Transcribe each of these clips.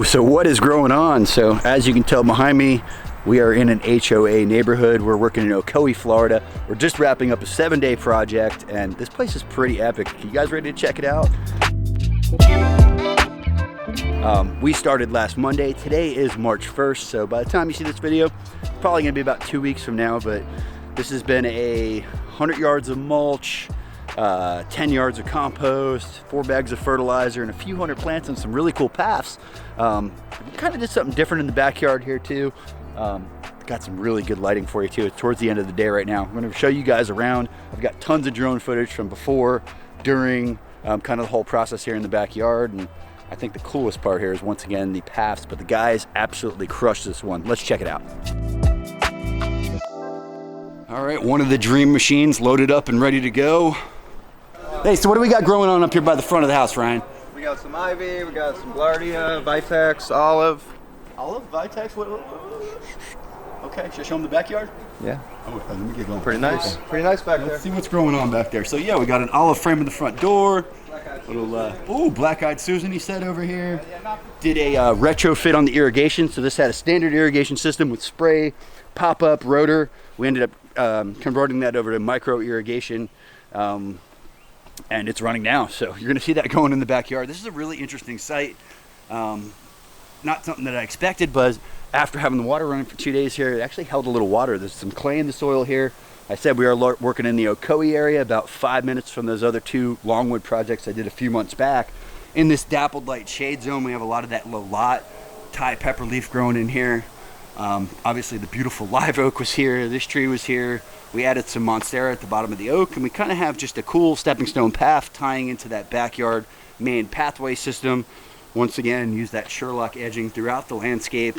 So what is growing on? So as you can tell behind me, we are in an HOA neighborhood. We're working in Ocoee, Florida. We're just wrapping up a 7-day project, and this place is pretty epic. You guys ready to check it out? We started last Monday. Today is March 1st, so by the time you see this video, it's probably gonna be about 2 weeks from now, but this has been 100 yards of mulch, 10 yards of compost, 4 bags of fertilizer, and a few hundred plants and some really cool paths. We kind of did something different in the backyard here too. Got some really good lighting for you too. It's towards the end of the day right now. I'm going to show you guys around. I've got tons of drone footage from before, during, kind of the whole process here in the backyard. And I think the coolest part here is once again the paths, but the guys absolutely crushed this one. Let's check it out. All right, one of the Dream machines loaded up and ready to go. Hey, so what do we got growing on up here by the front of the house, Ryan? We got some ivy, we got some Glardia, Vitex, olive. Olive, Vitex, what? Okay, should I show them the backyard? Yeah. Oh, let me get going. Pretty nice. Pretty nice back there. Let's see what's growing on back there. So yeah, we got an olive frame in the front door. Little, black-eyed Susan, he said over here. Did a retrofit on the irrigation. So this had a standard irrigation system with spray, pop-up, rotor. We ended up converting that over to micro irrigation. And it's running now, so you're gonna see that going in the backyard. This is a really interesting site. Not something that I expected, but after having the water running for 2 days here, it actually held a little water. There's some clay in the soil here. I said we are working in the Ocoee area, about 5 minutes from those other 2 longwood projects I did a few months back. In this dappled light shade zone, we have a lot of that low lot Thai pepper leaf growing in here. Obviously the beautiful live oak was here, this tree was here. We added some monstera at the bottom of the oak, and we kind of have just a cool stepping stone path tying into that backyard main pathway system. Once again, use that Sherlock edging throughout the landscape.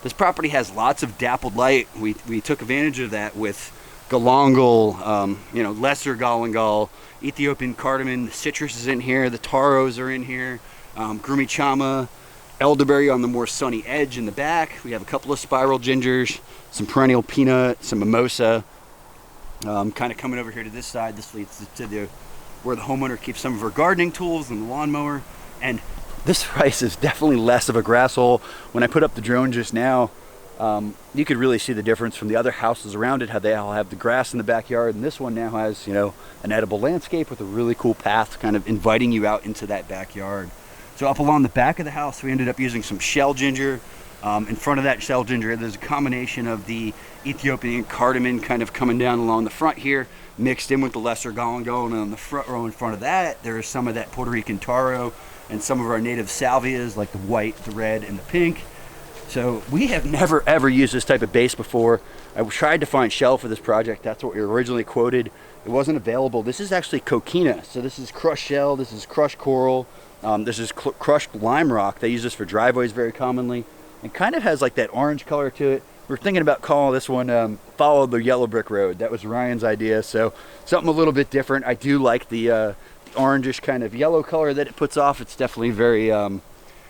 This property has lots of dappled light. We took advantage of that with galangal, lesser galangal, Ethiopian cardamom, the citrus is in here, the taros are in here, grumichama, elderberry on the more sunny edge in the back. We have a couple of spiral gingers, some perennial peanut, some mimosa. Kind of coming over here to this side, this leads to where the homeowner keeps some of her gardening tools and the lawnmower. And this place is definitely less of a grass hole. When I put up the drone just now, you could really see the difference from the other houses around it, how they all have the grass in the backyard, and this one now has, an edible landscape with a really cool path kind of inviting you out into that backyard. So up along the back of the house, we ended up using some shell ginger. In front of that shell ginger, there's a combination of the Ethiopian cardamom kind of coming down along the front here, mixed in with the lesser galangal, and on the front row in front of that, there is some of that Puerto Rican taro and some of our native salvias, like the white, the red, and the pink. So we have never ever used this type of base before. I tried to find shell for this project. That's what we originally quoted. It wasn't available. This is actually coquina. So this is crushed shell, this is crushed coral, this is crushed lime rock. They use this for driveways very commonly. It kind of has like that orange color to it. We're thinking about calling this one Follow the Yellow Brick Road. That was Ryan's idea, so something a little bit different. I do like the orangish kind of yellow color that it puts off. It's definitely very,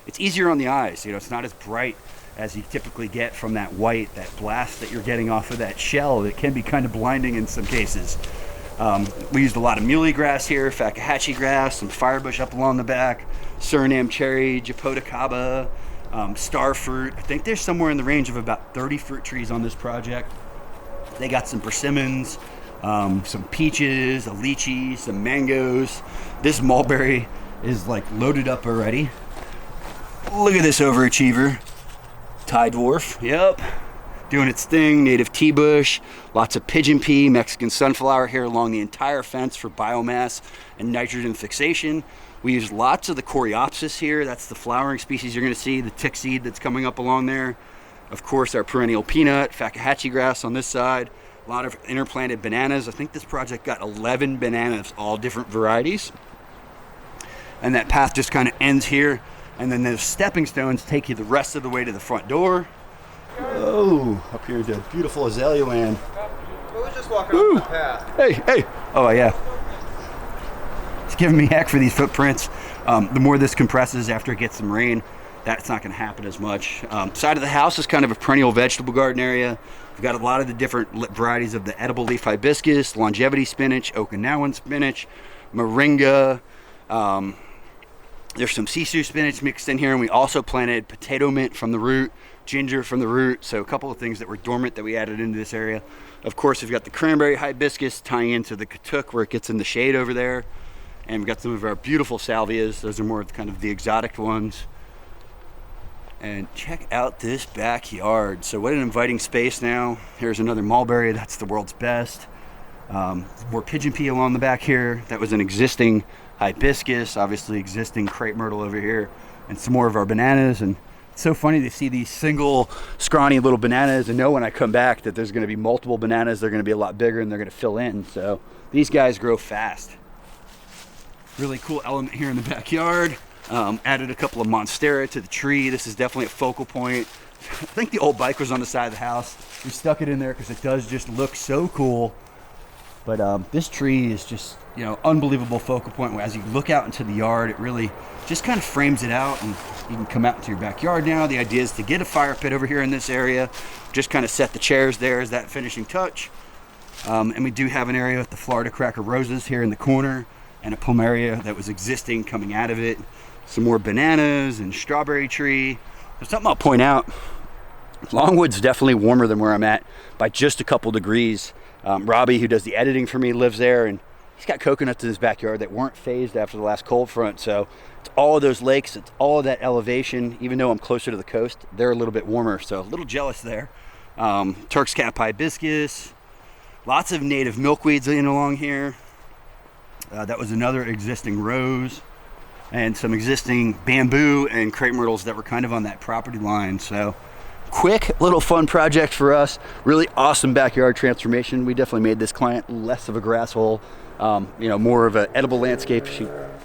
it's easier on the eyes. It's not as bright as you typically get from that white, that blast that you're getting off of that shell. It can be kind of blinding in some cases. We used a lot of muley grass here, fakahatchee grass, some firebush up along the back, Suriname cherry, Japodicaba, star fruit. I think there's somewhere in the range of about 30 fruit trees on this project. They got some persimmons, some peaches, a lychee, some mangoes. This mulberry is like loaded up already. Look at this overachiever. Thai dwarf, yep. Doing its thing, native tea bush, lots of pigeon pea, Mexican sunflower here along the entire fence for biomass and nitrogen fixation. We use lots of the coreopsis here. That's the flowering species you're gonna see, the tick seed that's coming up along there. Of course, our perennial peanut, fakahatchee grass on this side, a lot of interplanted bananas. I think this project got 11 bananas, all different varieties. And that path just kind of ends here. And then those stepping stones take you the rest of the way to the front door. Oh, up here into beautiful azalea land. We was just walking up the path. Hey, hey. Oh, yeah. It's giving me heck for these footprints. The more this compresses after it gets some rain, that's not going to happen as much. Side of the house is kind of a perennial vegetable garden area. We've got a lot of the different varieties of the edible leaf hibiscus, longevity spinach, Okinawan spinach, moringa. There's some sisu spinach mixed in here, and we also planted potato mint from the root, ginger from the root, so a couple of things that were dormant that we added into this area. Of course, we've got the cranberry hibiscus tying into the katuk where it gets in the shade over there, and we've got some of our beautiful salvias. Those are more of kind of the exotic ones. And check out this backyard. So what an inviting space now. Here's another mulberry, that's the world's best. More pigeon pea along the back here. That was an existing hibiscus, obviously existing crepe myrtle over here, and some more of our bananas. And it's so funny to see these single scrawny little bananas and know when I come back that there's going to be multiple bananas. They're going to be a lot bigger and they're going to fill in. So these guys grow fast. Really cool element here in the backyard. Added a couple of monstera to the tree. This is definitely a focal point. I think the old bike was on the side of the house. We stuck it in there because it does just look so cool. But this tree is just, you know, unbelievable focal point. As you look out into the yard, it really just kind of frames it out, and you can come out into your backyard now. The idea is to get a fire pit over here in this area, just kind of set the chairs there as that finishing touch. And we do have an area with the Florida Cracker Roses here in the corner, and a plumeria that was existing coming out of it. Some more bananas and strawberry tree. There's something I'll point out. Longwood's definitely warmer than where I'm at by just a couple degrees. Robbie, who does the editing for me, lives there, and he's got coconuts in his backyard that weren't phased after the last cold front. So it's all of those lakes, it's all of that elevation. Even though I'm closer to the coast, they're a little bit warmer, so a little jealous there. Turk's cap hibiscus, lots of native milkweeds in along here. That was another existing rose, and some existing bamboo and crepe myrtles that were kind of on that property line. So quick little fun project for us. Really awesome backyard transformation. We definitely made this client less of a grass hole, you know, more of an edible landscape.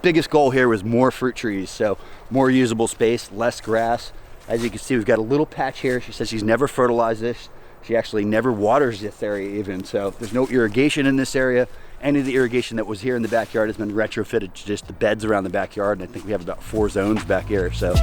Biggest goal here was more fruit trees, so more usable space, less grass. As you can see, we've got a little patch here. She says she's never fertilized this. She actually never waters this area even, so there's no irrigation in this area. Any of the irrigation that was here in the backyard has been retrofitted to just the beds around the backyard, and I think we have about 4 zones back here. So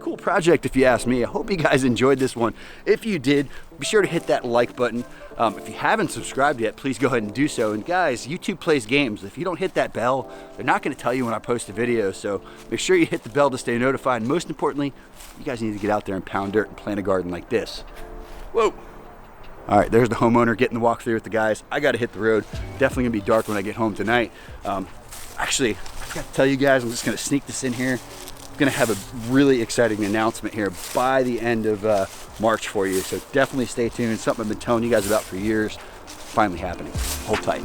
cool project if you ask me. I hope you guys enjoyed this one. If you did, be sure to hit that like button. If you haven't subscribed yet, please go ahead and do so. And guys, YouTube plays games. If you don't hit that bell, they're not going to tell you when I post a video, so make sure you hit the bell to stay notified. And most importantly, you guys need to get out there and pound dirt and plant a garden like this. Whoa. All right, there's the homeowner getting the walkthrough with the guys. I got to hit the road. Definitely gonna be dark when I get home tonight. Actually, I got to tell you guys, I'm just gonna sneak this in here. I'm gonna have a really exciting announcement here by the end of March for you, so definitely stay tuned. Something I've been telling you guys about for years, finally happening. Hold tight.